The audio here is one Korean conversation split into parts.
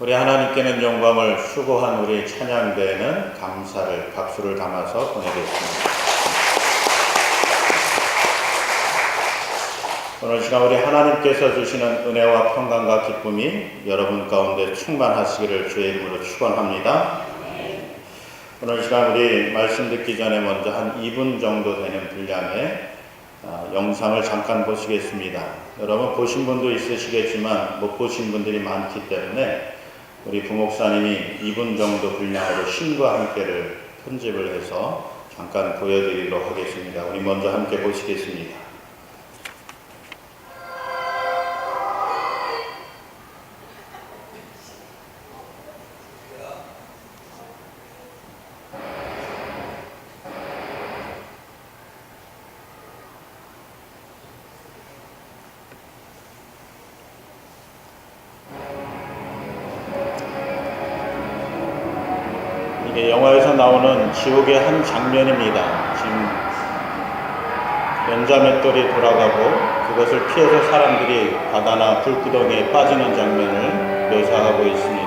우리 하나님께는 영광을, 수고한 우리 찬양대에는 감사를, 박수를 담아서 보내겠습니다. 오늘 시간 우리 하나님께서 주시는 은혜와 평강과 기쁨이 여러분 가운데 충만하시기를 주의 이름으로 축원합니다. 오늘 시간 우리 말씀 듣기 전에 먼저 한 2분 정도 되는 분량의 영상을 잠깐 보시겠습니다. 여러분 보신 분도 있으시겠지만 못 보신 분들이 많기 때문에 우리 부목사님이 2분 정도 분량으로 신과 함께를 편집을 해서 잠깐 보여드리도록 하겠습니다. 우리 먼저 함께 보시겠습니다. 이게 영화에서 나오는 지옥의 한 장면입니다. 지금 연자맷돌이 돌아가고 그것을 피해서 사람들이 바다나 불구덩이에 빠지는 장면을 묘사하고 있습니다.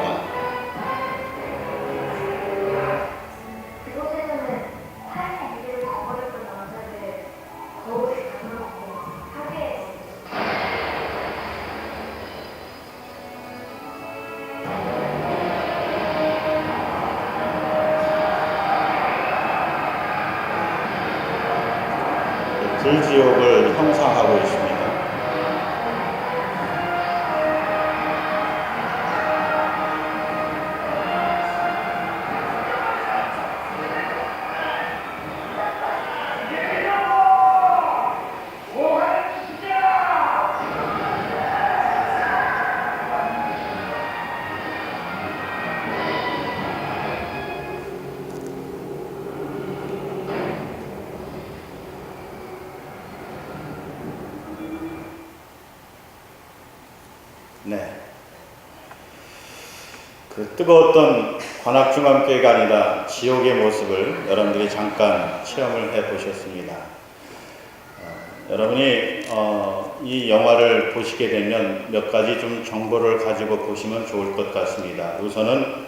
불지옥을 형상하고 있습니다. 그 뜨거웠던 관악중앙교회가 아니라 지옥의 모습을 여러분들이 잠깐 체험을 해 보셨습니다. 여러분이 이 영화를 보시게 되면 몇 가지 좀 정보를 가지고 보시면 좋을 것 같습니다. 우선은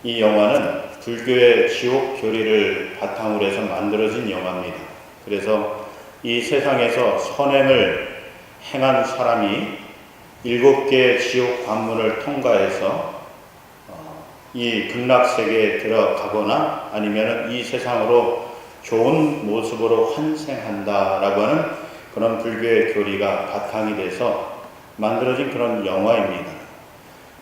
이 영화는 불교의 지옥 교리를 바탕으로 해서 만들어진 영화입니다. 그래서 이 세상에서 선행을 행한 사람이 7개의 지옥 관문을 통과해서 이 극락세계에 들어가거나 아니면 이 세상으로 좋은 모습으로 환생한다라고 하는 그런 불교의 교리가 바탕이 돼서 만들어진 그런 영화입니다.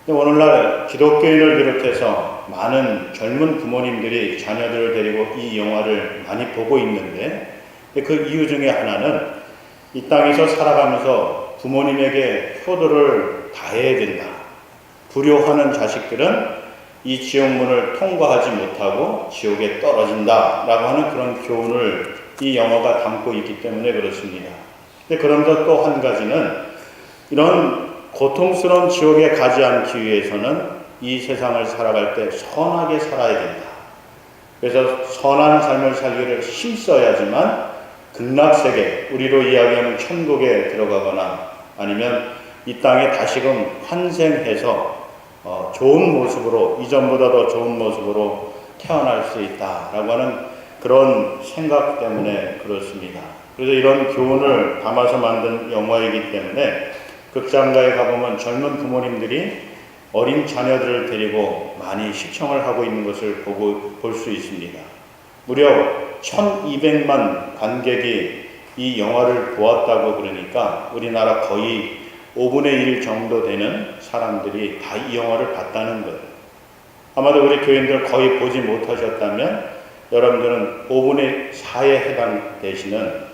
근데 오늘날 기독교인을 비롯해서 많은 젊은 부모님들이 자녀들을 데리고 이 영화를 많이 보고 있는데 그 이유 중에 하나는 이 땅에서 살아가면서 부모님에게 효도를 다해야 된다. 불효하는 자식들은 이 지옥문을 통과하지 못하고 지옥에 떨어진다라고 하는 그런 교훈을 이 영화가 담고 있기 때문에 그렇습니다. 그런데 또 한 가지는 이런 고통스러운 지옥에 가지 않기 위해서는 이 세상을 살아갈 때 선하게 살아야 된다. 그래서 선한 삶을 살기를 힘써야지만 극락세계, 우리로 이야기하는 천국에 들어가거나 아니면 이 땅에 다시금 환생해서 좋은 모습으로, 이전보다 더 좋은 모습으로 태어날 수 있다라고 하는 그런 생각 때문에 그렇습니다. 그래서 이런 교훈을 담아서 만든 영화이기 때문에 극장가에 가보면 젊은 부모님들이 어린 자녀들을 데리고 많이 시청을 하고 있는 것을 볼 수 있습니다. 무려 1200만 관객이 이 영화를 보았다고 그러니까 우리나라 거의 5분의 1 정도 되는 사람들이 다 이 영화를 봤다는 거예요. 아마도 우리 교인들 거의 보지 못하셨다면 여러분들은 5분의 4에 해당되시는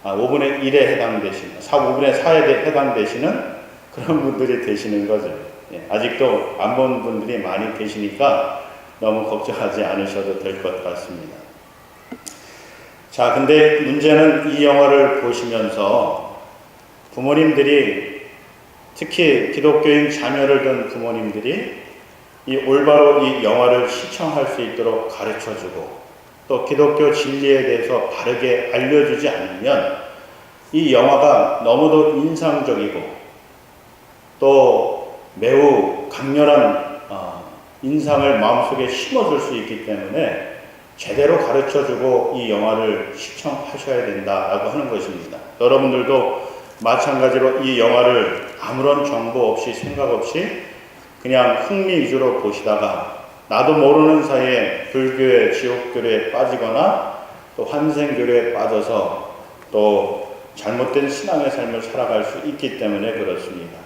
5분의 1에 해당되시는 5분의 4에 해당되시는 그런 분들이 되시는 거죠. 아직도 안 본 분들이 많이 계시니까 너무 걱정하지 않으셔도 될 것 같습니다. 자, 근데 문제는 이 영화를 보시면서 부모님들이, 특히 기독교인 자녀를 둔 부모님들이 이 올바로 이 영화를 시청할 수 있도록 가르쳐주고 또 기독교 진리에 대해서 바르게 알려주지 않으면 이 영화가 너무도 인상적이고 또 매우 아주 강렬한 인상을 마음속에 심어줄 수 있기 때문에 제대로 가르쳐주고 이 영화를 시청하셔야 된다라고 하는 것입니다. 여러분들도 마찬가지로 이 영화를 아무런 정보 없이 생각 없이 그냥 흥미 위주로 보시다가 나도 모르는 사이에 불교의 지옥교류에 빠지거나 또 환생교류에 빠져서 또 잘못된 신앙의 삶을 살아갈 수 있기 때문에 그렇습니다.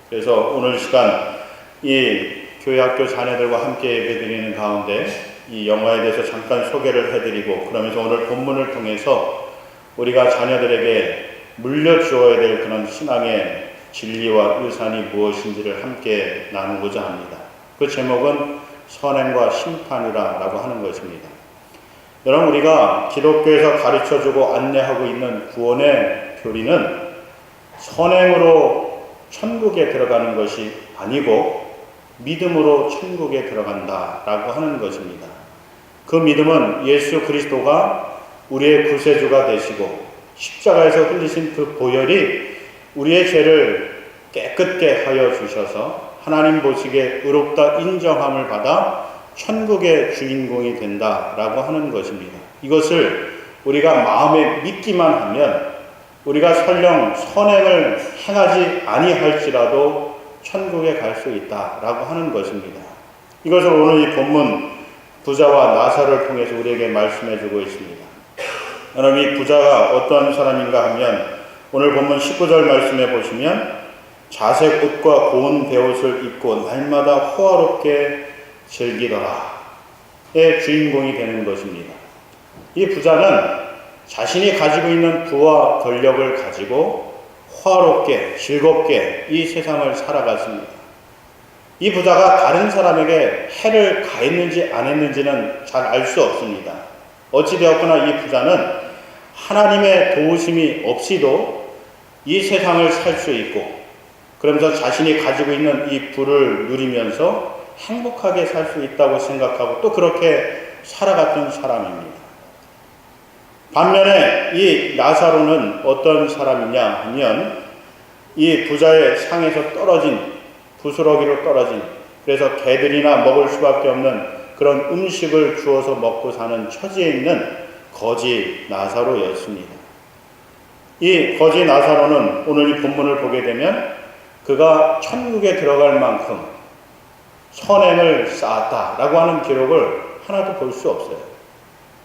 그래서 오늘 시간 이 교회학교 자녀들과 함께 예배드리는 가운데 이 영화에 대해서 잠깐 소개를 해드리고 그러면서 오늘 본문을 통해서 우리가 자녀들에게 물려주어야 될 그런 신앙의 진리와 유산이 무엇인지를 함께 나누고자 합니다. 그 제목은 선행과 심판이라고 하는 것입니다. 여러분, 우리가 기독교에서 가르쳐주고 안내하고 있는 구원의 교리는 선행으로 천국에 들어가는 것이 아니고 믿음으로 천국에 들어간다라고 하는 것입니다. 그 믿음은 예수 그리스도가 우리의 구세주가 되시고 십자가에서 흘리신 그 보혈이 우리의 죄를 깨끗게 하여 주셔서 하나님 보시기에 의롭다 인정함을 받아 천국의 주인공이 된다라고 하는 것입니다. 이것을 우리가 마음에 믿기만 하면 우리가 설령 선행을 행하지 아니할지라도 천국에 갈 수 있다라고 하는 것입니다. 이것을 오늘 이 본문 부자와 나사로를 통해서 우리에게 말씀해 주고 있습니다. 여러분, 이 부자가 어떤 사람인가 하면 오늘 본문 19절 말씀해 보시면 자색 옷과 고운 베옷을 입고 날마다 호화롭게 즐기더라의 주인공이 되는 것입니다. 이 부자는 자신이 가지고 있는 부와 권력을 가지고 호화롭게 즐겁게 이 세상을 살아갔습니다. 이 부자가 다른 사람에게 해를 가했는지 안 했는지는 잘 알 수 없습니다. 어찌되었거나 이 부자는 하나님의 도우심이 없이도 이 세상을 살 수 있고 그러면서 자신이 가지고 있는 이 부를 누리면서 행복하게 살 수 있다고 생각하고 또 그렇게 살아갔던 사람입니다. 반면에 이 나사로는 어떤 사람이냐 하면 이 부자의 상에서 떨어진 부스러기로 떨어진 그래서 개들이나 먹을 수밖에 없는 그런 음식을 주어서 먹고 사는 처지에 있는 거지 나사로였습니다. 이 거지 나사로는 오늘 이 본문을 보게 되면 그가 천국에 들어갈 만큼 선행을 쌓았다라고 하는 기록을 하나도 볼 수 없어요.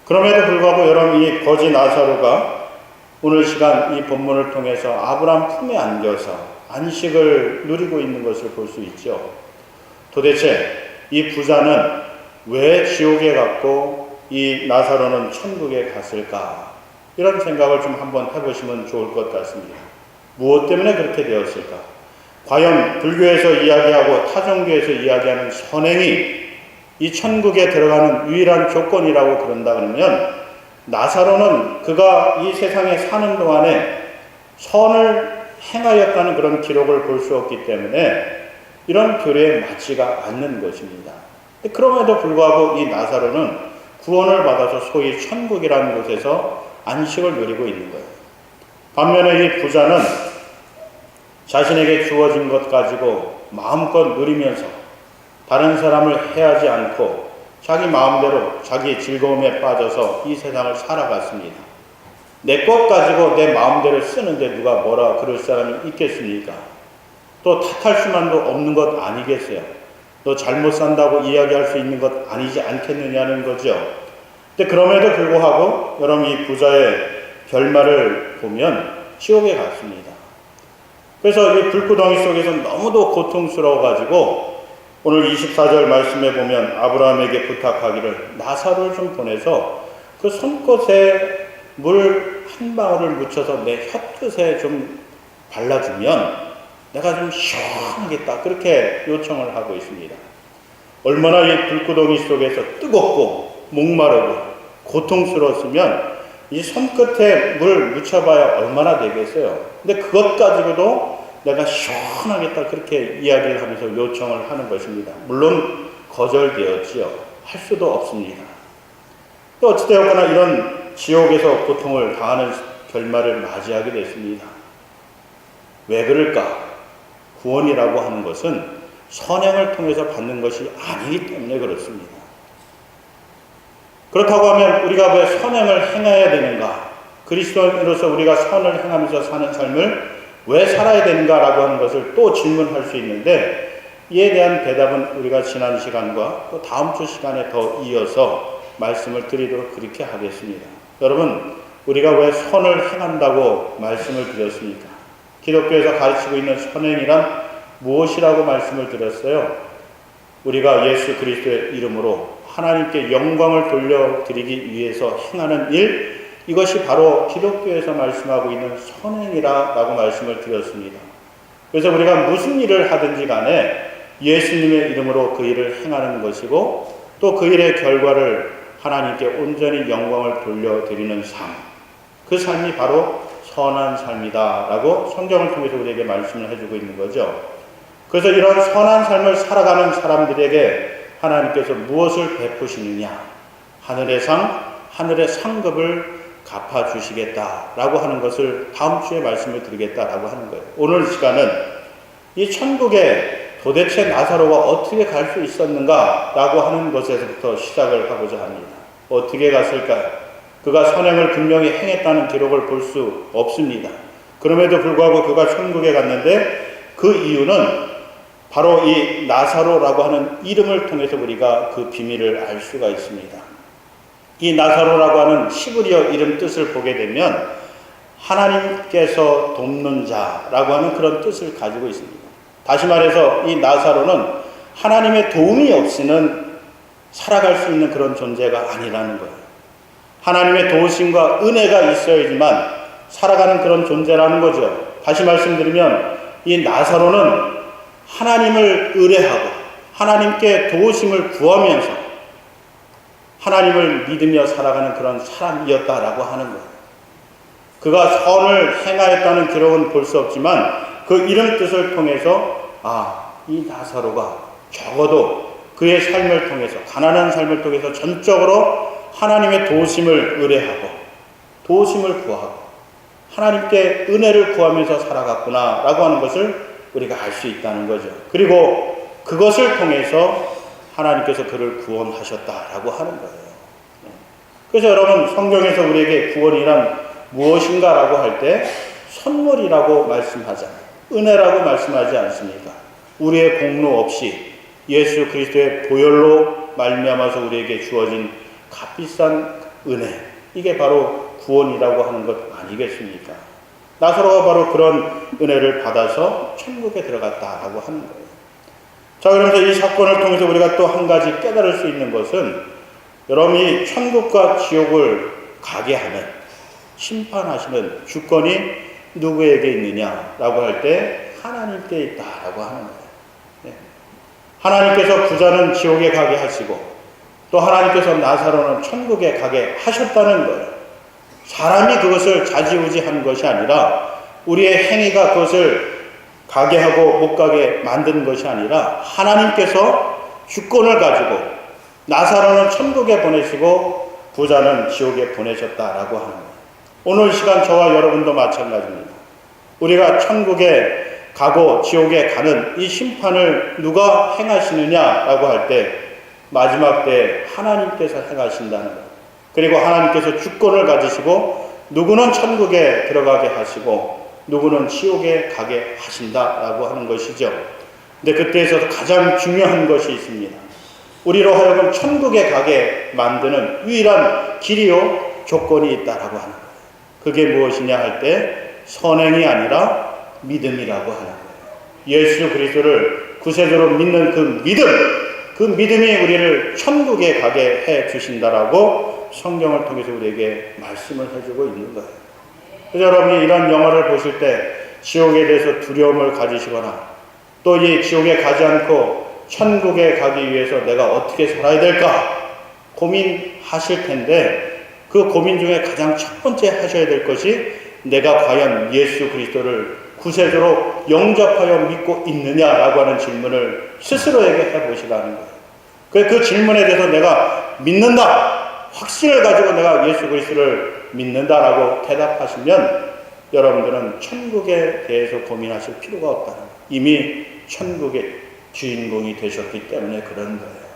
그럼에도 불구하고 여러분, 이 거지 나사로가 오늘 시간 이 본문을 통해서 아브라함 품에 안겨서 안식을 누리고 있는 것을 볼 수 있죠. 도대체 이 부자는 왜 지옥에 갔고 이 나사로는 천국에 갔을까? 이런 생각을 좀 한번 해보시면 좋을 것 같습니다. 무엇 때문에 그렇게 되었을까? 과연 불교에서 이야기하고 타종교에서 이야기하는 선행이 이 천국에 들어가는 유일한 조건이라고 그런다 그러면 나사로는 그가 이 세상에 사는 동안에 선을 행하였다는 그런 기록을 볼 수 없기 때문에 이런 교리에 맞지가 않는 것입니다. 그럼에도 불구하고 이 나사로는 구원을 받아서 소위 천국이라는 곳에서 안식을 누리고 있는 거예요. 반면에 이 부자는 자신에게 주어진 것 가지고 마음껏 누리면서 다른 사람을 해하지 않고 자기 마음대로 자기 즐거움에 빠져서 이 세상을 살아갔습니다. 내 것 가지고 내 마음대로 쓰는데 누가 뭐라 그럴 사람이 있겠습니까? 또 탓할 수만도 없는 것 아니겠어요? 너 잘못 산다고 이야기할 수 있는 것 아니지 않겠느냐는 거죠. 근데 그럼에도 불구하고 여러분, 이 부자의 결말을 보면 지옥에 갔습니다. 그래서 이 불구덩이 속에서 너무도 고통스러워가지고 오늘 24절 말씀에 보면 아브라함에게 부탁하기를 나사로를 좀 보내서 그 손끝에 물 한 방울을 묻혀서 내 혀끝에 좀 발라주면 내가 좀 시원하겠다, 그렇게 요청을 하고 있습니다. 얼마나 이 불구덩이 속에서 뜨겁고 목마르고 고통스러웠으면 이 손끝에 물 묻혀봐야 얼마나 되겠어요. 근데 그것 가지고도 내가 시원하겠다, 그렇게 이야기를 하면서 요청을 하는 것입니다. 물론 거절되었지요. 할 수도 없습니다. 또 어찌되었거나 이런 지옥에서 고통을 당하는 결말을 맞이하게 됐습니다. 왜 그럴까? 구원이라고 하는 것은 선행을 통해서 받는 것이 아니기 때문에 그렇습니다. 그렇다고 하면 우리가 왜 선행을 행해야 되는가? 그리스도인으로서 우리가 선을 행하면서 사는 삶을 왜 살아야 되는가라고 하는 것을 또 질문할 수 있는데, 이에 대한 대답은 우리가 지난 시간과 또 다음 주 시간에 더 이어서 말씀을 드리도록 그렇게 하겠습니다. 여러분, 우리가 왜 선을 행한다고 말씀을 드렸습니까? 기독교에서 가르치고 있는 선행이란 무엇이라고 말씀을 드렸어요? 우리가 예수 그리스도의 이름으로 하나님께 영광을 돌려드리기 위해서 행하는 일, 이것이 바로 기독교에서 말씀하고 있는 선행이라고 말씀을 드렸습니다. 그래서 우리가 무슨 일을 하든지 간에 예수님의 이름으로 그 일을 행하는 것이고, 또 그 일의 결과를 하나님께 온전히 영광을 돌려드리는 삶, 그 삶이 바로 선한 삶이다 라고 성경을 통해서 우리에게 말씀을 해주고 있는 거죠. 그래서 이런 선한 삶을 살아가는 사람들에게 하나님께서 무엇을 베푸시느냐? 하늘의 상, 하늘의 상급을 갚아주시겠다라고 하는 것을 다음 주에 말씀을 드리겠다라고 하는 거예요. 오늘 시간은 이 천국에 도대체 나사로가 어떻게 갈 수 있었는가라고 하는 것에서부터 시작을 하고자 합니다. 어떻게 갔을까요? 그가 선행을 분명히 행했다는 기록을 볼 수 없습니다. 그럼에도 불구하고 그가 천국에 갔는데 그 이유는 바로 이 나사로라고 하는 이름을 통해서 우리가 그 비밀을 알 수가 있습니다. 이 나사로라고 하는 히브리어 이름 뜻을 보게 되면 하나님께서 돕는 자라고 하는 그런 뜻을 가지고 있습니다. 다시 말해서 이 나사로는 하나님의 도움이 없이는 살아갈 수 있는 그런 존재가 아니라는 거예요. 하나님의 도우심과 은혜가 있어야지만 살아가는 그런 존재라는 거죠. 다시 말씀드리면 이 나사로는 하나님을 의뢰하고 하나님께 도우심을 구하면서 하나님을 믿으며 살아가는 그런 사람이었다라고 하는 거예요. 그가 선을 행하였다는 기록은 볼 수 없지만 그 이름 뜻을 통해서 이 나사로가 적어도 그의 삶을 통해서, 가난한 삶을 통해서 전적으로 하나님의 도우심을 의뢰하고 도우심을 구하고 하나님께 은혜를 구하면서 살아갔구나 라고 하는 것을 우리가 알 수 있다는 거죠. 그리고 그것을 통해서 하나님께서 그를 구원하셨다라고 하는 거예요. 그래서 여러분, 성경에서 우리에게 구원이란 무엇인가라고 할 때 선물이라고 말씀하잖아요. 은혜라고 말씀하지 않습니까? 우리의 공로 없이 예수 그리스도의 보혈로 말미암아서 우리에게 주어진 값비싼 은혜, 이게 바로 구원이라고 하는 것 아니겠습니까? 나사로가 바로 그런 은혜를 받아서 천국에 들어갔다라고 하는 거예요. 자, 그러면서 이 사건을 통해서 우리가 또 한 가지 깨달을 수 있는 것은, 여러분이 천국과 지옥을 가게 하는, 심판하시는 주권이 누구에게 있느냐라고 할 때 하나님께 있다라고 하는 거예요. 네. 하나님께서 부자는 지옥에 가게 하시고 또 하나님께서 나사로는 천국에 가게 하셨다는 거예요. 사람이 그것을 좌지우지한 것이 아니라, 우리의 행위가 그것을 가게 하고 못 가게 만든 것이 아니라, 하나님께서 주권을 가지고 나사로는 천국에 보내시고 부자는 지옥에 보내셨다라고 하는 거예요. 오늘 시간 저와 여러분도 마찬가지입니다. 우리가 천국에 가고 지옥에 가는 이 심판을 누가 행하시느냐라고 할 때 마지막 때 하나님께서 행하신다는 거예요. 그리고 하나님께서 주권을 가지시고 누구는 천국에 들어가게 하시고 누구는 지옥에 가게 하신다라고 하는 것이죠. 근데 그때에서도 가장 중요한 것이 있습니다. 우리로 하여금 천국에 가게 만드는 유일한 길이요 조건이 있다라고 하는 거예요. 그게 무엇이냐 할 때 선행이 아니라 믿음이라고 하는 거예요. 예수 그리스도를 구세주로 믿는 그 믿음이 우리를 천국에 가게 해 주신다라고 성경을 통해서 우리에게 말씀을 해주고 있는 거예요. 그래서 여러분이 이런 영화를 보실 때 지옥에 대해서 두려움을 가지시거나 또 이 지옥에 가지 않고 천국에 가기 위해서 내가 어떻게 살아야 될까 고민하실 텐데, 그 고민 중에 가장 첫 번째 하셔야 될 것이 내가 과연 예수 그리스도를 구세주로 영접하여 믿고 있느냐라고 하는 질문을 스스로에게 해보시라는 거예요. 그 질문에 대해서 내가 믿는다, 확신을 가지고 내가 예수 그리스도를 믿는다라고 대답하시면 여러분들은 천국에 대해서 고민하실 필요가 없다는 거예요. 이미 천국에 주인공이 되셨기 때문에 그런 거예요.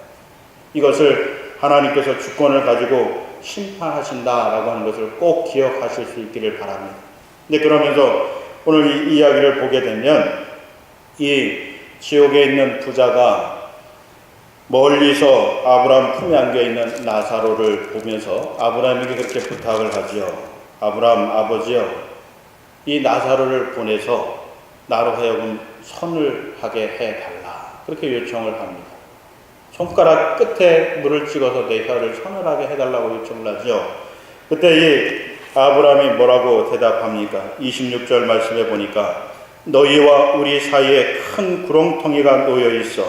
이것을 하나님께서 주권을 가지고 심판하신다라고 하는 것을 꼭 기억하실 수 있기를 바랍니다. 근데 그러면서 오늘 이 이야기를 보게 되면 이 지옥에 있는 부자가 멀리서 아브라함 품에 안겨 있는 나사로를 보면서 아브라함에게 그렇게 부탁을 하지요. 아브라함 아버지요, 이 나사로를 보내서 나로 하여금 선을 하게 해달라. 그렇게 요청을 합니다. 손가락 끝에 물을 찍어서 내 혀를 서늘하게 해달라고 요청을 하죠. 그때 이 아브라함이 뭐라고 대답합니까? 26절 말씀에 보니까 너희와 우리 사이에 큰 구렁텅이가 놓여 있어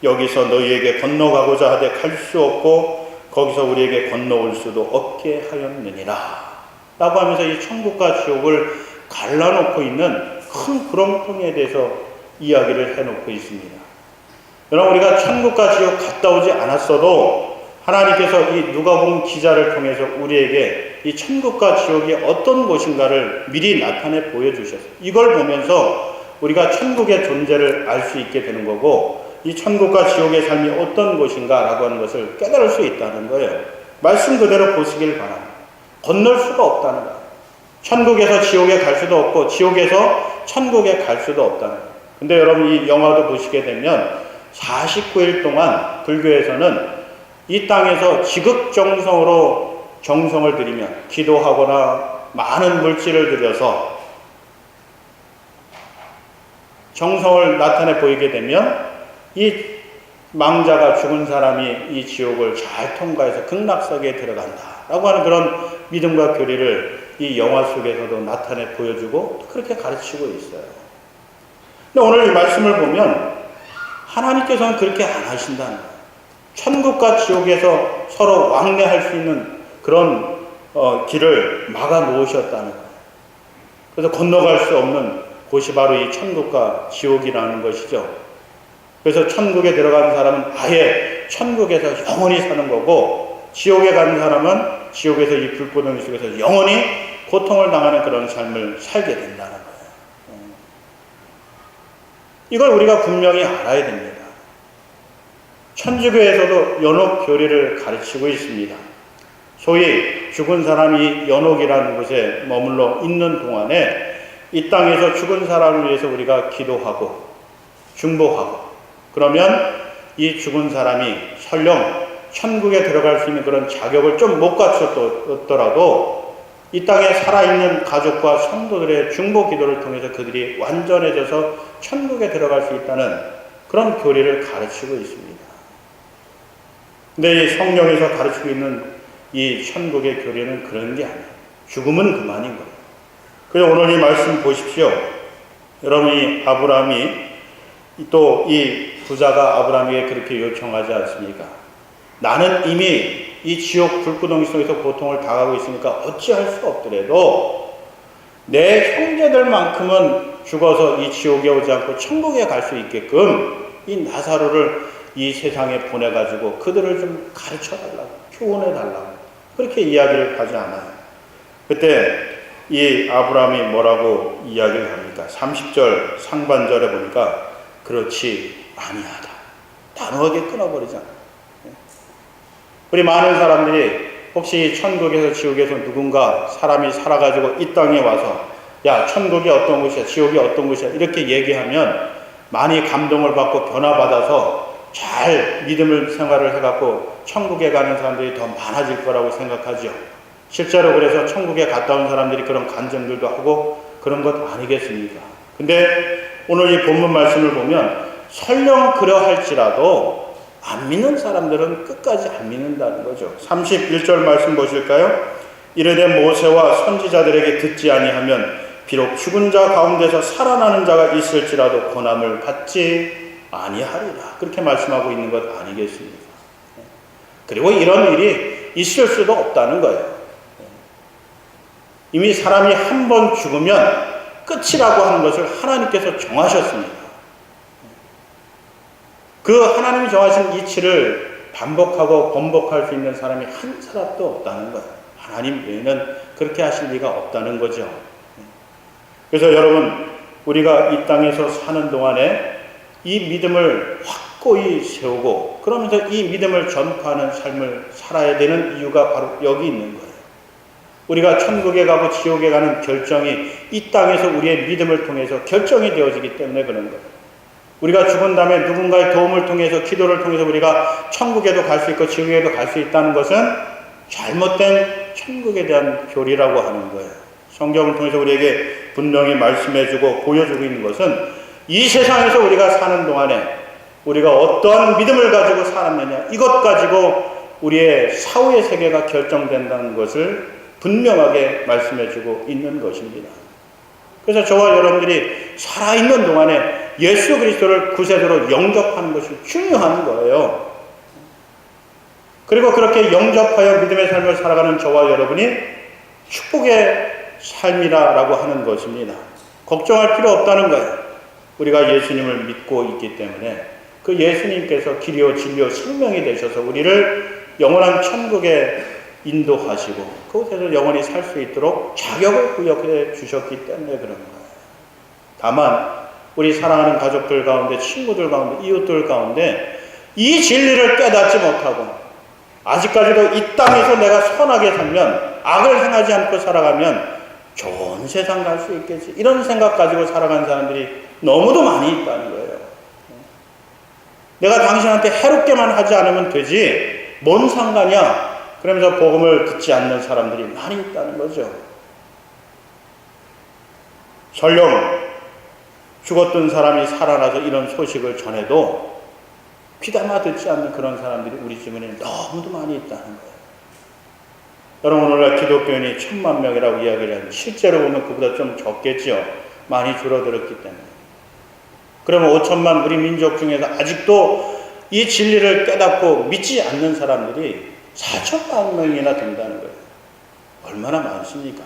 여기서 너희에게 건너가고자 하되 갈 수 없고 거기서 우리에게 건너올 수도 없게 하였느니라 라고 하면서 이 천국과 지옥을 갈라놓고 있는 큰 구렁텅이에 대해서 이야기를 해놓고 있습니다. 여러분, 우리가 천국과 지옥 갔다 오지 않았어도 하나님께서 이 누가복음 기자를 통해서 우리에게 이 천국과 지옥이 어떤 곳인가를 미리 나타내 보여주셨어요. 이걸 보면서 우리가 천국의 존재를 알 수 있게 되는 거고 이 천국과 지옥의 삶이 어떤 곳인가라고 하는 것을 깨달을 수 있다는 거예요. 말씀 그대로 보시길 바랍니다. 건널 수가 없다는 거예요. 천국에서 지옥에 갈 수도 없고 지옥에서 천국에 갈 수도 없다는 거예요. 근데 여러분, 이 영화도 보시게 되면 49일 동안 불교에서는 이 땅에서 지극정성으로 정성을 들이며 기도하거나 많은 물질을 들여서 정성을 나타내 보이게 되면 이 망자가 죽은 사람이 이 지옥을 잘 통과해서 극락세계에 들어간다라고 하는 그런 믿음과 교리를 이 영화 속에서도 나타내 보여주고 그렇게 가르치고 있어요. 근데 오늘 이 말씀을 보면 하나님께서는 그렇게 안 하신다는 거예요. 천국과 지옥에서 서로 왕래할 수 있는 그런 길을 막아 놓으셨다는 거예요. 그래서 건너갈 수 없는 곳이 바로 이 천국과 지옥이라는 것이죠. 그래서 천국에 들어가는 사람은 아예 천국에서 영원히 사는 거고 지옥에 가는 사람은 지옥에서 이 불구덩이 속에서 영원히 고통을 당하는 그런 삶을 살게 된다는 거예요. 이걸 우리가 분명히 알아야 됩니다. 천주교에서도 연옥 교리를 가르치고 있습니다. 소위 죽은 사람이 연옥이라는 곳에 머물러 있는 동안에 이 땅에서 죽은 사람을 위해서 우리가 기도하고 중보하고 그러면 이 죽은 사람이 설령 천국에 들어갈 수 있는 그런 자격을 좀 못 갖췄더라도 이 땅에 살아있는 가족과 성도들의 중보 기도를 통해서 그들이 완전해져서 천국에 들어갈 수 있다는 그런 교리를 가르치고 있습니다. 근데 이 성경에서 가르치고 있는 이 천국의 교리는 그런 게 아니에요. 죽음은 그만인 거예요. 그래서 오늘 이 말씀 보십시오. 여러분이 아브라함이 또 이 부자가 아브라함에게 그렇게 요청하지 않습니까? 나는 이미 이 지옥 불구덩이 속에서 고통을 당하고 있으니까 어찌할 수 없더라도 내 형제들만큼은 죽어서 이 지옥에 오지 않고 천국에 갈 수 있게끔 이 나사로를 이 세상에 보내가지고 그들을 좀 가르쳐달라고, 교훈해달라고 그렇게 이야기를 하지 않아요. 그때 이 아브라함이 뭐라고 이야기를 합니까? 30절 상반절에 보니까 그렇지 아니하다. 단호하게 끊어버리잖아요. 우리 많은 사람들이 혹시 천국에서 지옥에서 누군가 사람이 살아가지고 이 땅에 와서 야, 천국이 어떤 곳이야, 지옥이 어떤 곳이야 이렇게 얘기하면 많이 감동을 받고 변화받아서 잘 믿음을 생활을 해갖고 천국에 가는 사람들이 더 많아질 거라고 생각하죠. 실제로 그래서 천국에 갔다 온 사람들이 그런 간증들도 하고 그런 것 아니겠습니까? 근데 오늘 이 본문 말씀을 보면 설령 그러할지라도 안 믿는 사람들은 끝까지 안 믿는다는 거죠. 31절 말씀 보실까요? 이르되 모세와 선지자들에게 듣지 아니하면 비록 죽은 자 가운데서 살아나는 자가 있을지라도 고난을 받지 아니하리라. 그렇게 말씀하고 있는 것 아니겠습니까? 그리고 이런 일이 있을 수도 없다는 거예요. 이미 사람이 한 번 죽으면 끝이라고 하는 것을 하나님께서 정하셨습니다. 그 하나님이 정하신 이치를 반복하고 번복할 수 있는 사람이 한 사람도 없다는 거예요. 하나님 외에는 그렇게 하실 리가 없다는 거죠. 그래서 여러분, 우리가 이 땅에서 사는 동안에 이 믿음을 확고히 세우고 그러면서 이 믿음을 전파하는 삶을 살아야 되는 이유가 바로 여기 있는 거예요. 우리가 천국에 가고 지옥에 가는 결정이 이 땅에서 우리의 믿음을 통해서 결정이 되어지기 때문에 그런 거예요. 우리가 죽은 다음에 누군가의 도움을 통해서 기도를 통해서 우리가 천국에도 갈 수 있고 지옥에도 갈 수 있다는 것은 잘못된 천국에 대한 교리라고 하는 거예요. 성경을 통해서 우리에게 분명히 말씀해주고 보여주고 있는 것은 이 세상에서 우리가 사는 동안에 우리가 어떠한 믿음을 가지고 살았느냐 이것 가지고 우리의 사후의 세계가 결정된다는 것을 분명하게 말씀해주고 있는 것입니다. 그래서 저와 여러분들이 살아있는 동안에 예수 그리스도를 구세주로 영접하는 것이 중요한 거예요. 그리고 그렇게 영접하여 믿음의 삶을 살아가는 저와 여러분이 축복의 삶이라고 하는 것입니다. 걱정할 필요 없다는 거예요. 우리가 예수님을 믿고 있기 때문에 그 예수님께서 길이요 진리요 생명이 되셔서 우리를 영원한 천국에 인도하시고 그곳에서 영원히 살 수 있도록 자격을 부여해 주셨기 때문에 그런 거예요. 다만 우리 사랑하는 가족들 가운데, 친구들 가운데, 이웃들 가운데 이 진리를 깨닫지 못하고 아직까지도 이 땅에서 내가 선하게 살면, 악을 행하지 않고 살아가면 좋은 세상 갈 수 있겠지, 이런 생각 가지고 살아가는 사람들이 너무도 많이 있다는 거예요. 내가 당신한테 해롭게만 하지 않으면 되지 뭔 상관이야, 그러면서 복음을 듣지 않는 사람들이 많이 있다는 거죠. 설령 죽었던 사람이 살아나서 이런 소식을 전해도 귀담아 듣지 않는 그런 사람들이 우리 주변에 너무도 많이 있다는 거예요. 여러분, 오늘날 기독교인이 1000만 명이라고 이야기를 하는데 실제로 보면 그보다 좀 적겠죠. 많이 줄어들었기 때문에. 그러면 5천만 우리 민족 중에서 아직도 이 진리를 깨닫고 믿지 않는 사람들이 4천만 명이나 된다는 거예요. 얼마나 많습니까?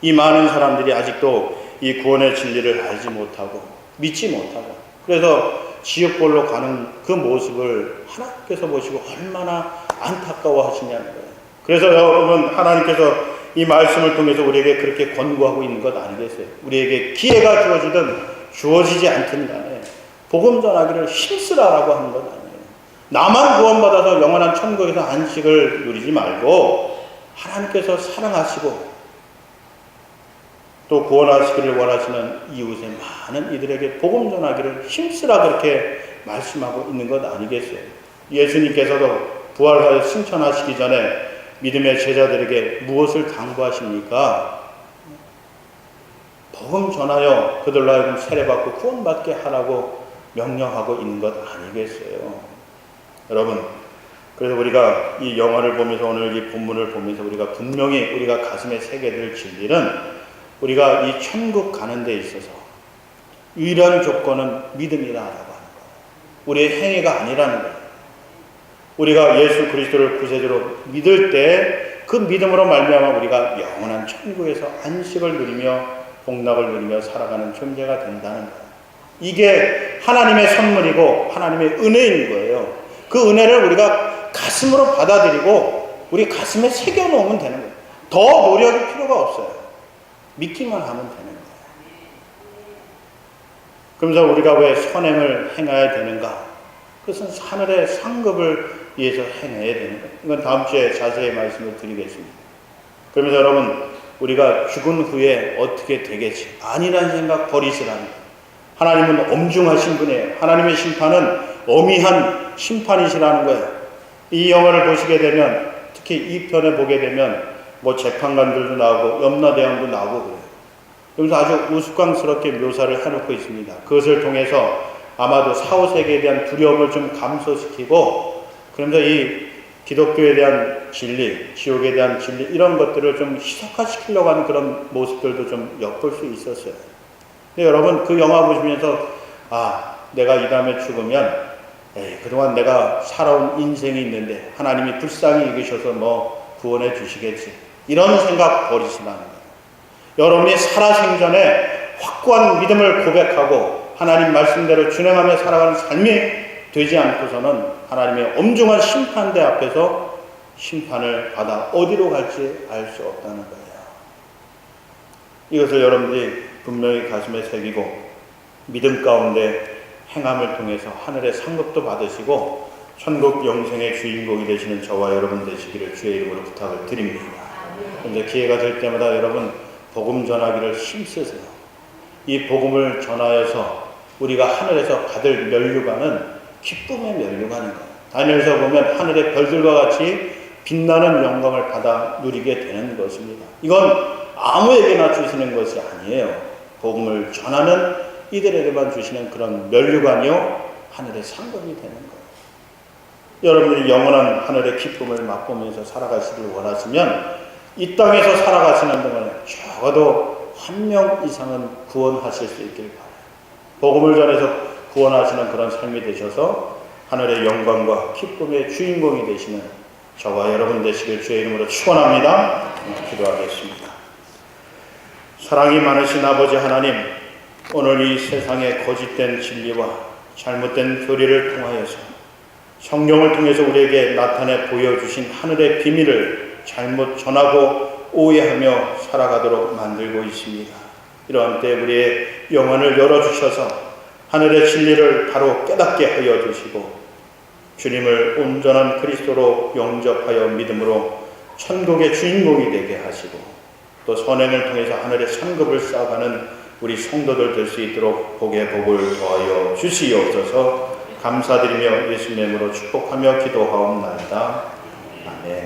이 많은 사람들이 아직도 이 구원의 진리를 알지 못하고 믿지 못하고 그래서 지옥불로 가는 그 모습을 하나님께서 보시고 얼마나 안타까워하시냐는 거예요. 그래서 여러분, 하나님께서 이 말씀을 통해서 우리에게 그렇게 권고하고 있는 것 아니겠어요? 우리에게 기회가 주어지든 주어지지 않든 간에 복음 전하기를 힘쓰라라고 하는 것 아니에요. 나만 구원받아서 영원한 천국에서 안식을 누리지 말고 하나님께서 사랑하시고 또 구원하시기를 원하시는 이웃의 많은 이들에게 복음 전하기를 힘쓰라, 그렇게 말씀하고 있는 것 아니겠어요? 예수님께서도 부활하여 승천하시기 전에 믿음의 제자들에게 무엇을 당부하십니까? 복음 전하여 그들로 하여금 세례받고 구원받게 하라고 명령하고 있는 것 아니겠어요? 여러분, 그래서 우리가 이 영화를 보면서, 오늘 이 본문을 보면서 우리가 분명히 우리가 가슴에 새겨야 될 진리는, 우리가 이 천국 가는 데 있어서 유일한 조건은 믿음이라고 하는 거예요. 우리의 행위가 아니라는 거예요. 우리가 예수 그리스도를 구세주로 믿을 때 그 믿음으로 말미암아 우리가 영원한 천국에서 안식을 누리며 복락을 누리며 살아가는 존재가 된다는 거예요. 이게 하나님의 선물이고 하나님의 은혜인 거예요. 그 은혜를 우리가 가슴으로 받아들이고 우리 가슴에 새겨놓으면 되는 거예요. 더 노력이 필요가 없어요. 믿기만 하면 되는 거예요. 그러면서 우리가 왜 선행을 행해야 되는가? 그것은 하늘의 상급을 위해서 행해야 되는 거예요. 이건 다음 주에 자세히 말씀을 드리겠습니다. 그러면서 여러분, 우리가 죽은 후에 어떻게 되겠지? 아니라는 생각 버리시라는 거예요. 하나님은 엄중하신 분이에요. 하나님의 심판은 엄미한 심판이시라는 거예요. 이 영화를 보시게 되면, 특히 2편에 보게 되면 뭐 재판관들도 나오고 염라대왕도 나오고 그래요. 그러면서 아주 우스꽝스럽게 묘사를 해놓고 있습니다. 그것을 통해서 아마도 사후세계에 대한 두려움을 좀 감소시키고, 그러면서 이 기독교에 대한 진리, 지옥에 대한 진리, 이런 것들을 좀 희석화시키려고 하는 그런 모습들도 좀 엿볼 수 있었어요. 근데 여러분, 그 영화 보시면서 내가 이 다음에 죽으면 그동안 내가 살아온 인생이 있는데 하나님이 불쌍히 여기셔서 뭐 구원해 주시겠지, 이런 생각 버리시라는 거예요. 여러분이 살아생전에 확고한 믿음을 고백하고 하나님 말씀대로 준행하며 살아가는 삶이 되지 않고서는 하나님의 엄중한 심판대 앞에서 심판을 받아 어디로 갈지 알 수 없다는 거예요. 이것을 여러분들이 분명히 가슴에 새기고 믿음 가운데 행함을 통해서 하늘의 상급도 받으시고 천국 영생의 주인공이 되시는 저와 여러분 되시기를 주의 이름으로 부탁을 드립니다. 이제 기회가 될 때마다 여러분 복음 전하기를 힘쓰세요. 이 복음을 전하여서 우리가 하늘에서 받을 면류관은 기쁨의 면류관인 거예요. 다니엘서 보면 하늘의 별들과 같이 빛나는 영광을 받아 누리게 되는 것입니다. 이건 아무에게나 주시는 것이 아니에요. 복음을 전하는 이들에게만 주시는 그런 면류관이요 하늘의 상급이 되는 거예요. 여러분들이 영원한 하늘의 기쁨을 맛보면서 살아가시길 원하시면 이 땅에서 살아가시는 동안에 적어도 한 명 이상은 구원하실 수 있길 바라요. 복음을 전해서 구원하시는 그런 삶이 되셔서 하늘의 영광과 기쁨의 주인공이 되시는 저와 여러분 되시길 주의 이름으로 축원합니다. 기도하겠습니다. 사랑이 많으신 아버지 하나님, 오늘 이 세상의 거짓된 진리와 잘못된 교리를 통하여서 성경을 통해서 우리에게 나타내 보여주신 하늘의 비밀을 잘못 전하고 오해하며 살아가도록 만들고 있습니다. 이러한 때 우리의 영혼을 열어주셔서 하늘의 진리를 바로 깨닫게 하여 주시고 주님을 온전한 그리스도로 영접하여 믿음으로 천국의 주인공이 되게 하시고 또 선행을 통해서 하늘의 상급을 쌓아가는 우리 성도들 될 수 있도록 복의 복을 더하여 주시옵소서. 감사드리며 예수님의 이름으로 축복하며 기도하옵나이다. 아멘.